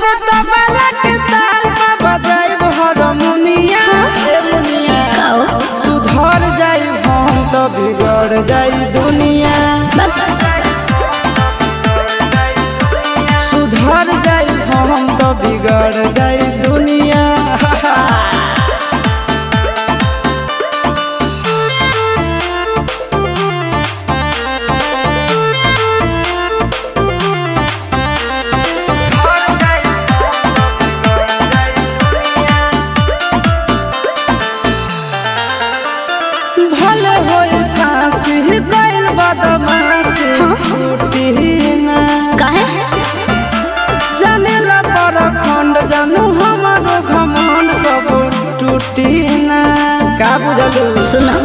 अरे तबला के ताल में बजाइब हारमोनिया सुधर जाई हम तो बिगड़ जाई दुनिया सुधर जाई हम तो बिगड़ जाई दुनिया भले होई फांसी गइल बदमाशी छूटी ना काहे जानेला पर खंड जानू हमारो घमंड कबो टूटी ना का बुझलू सुना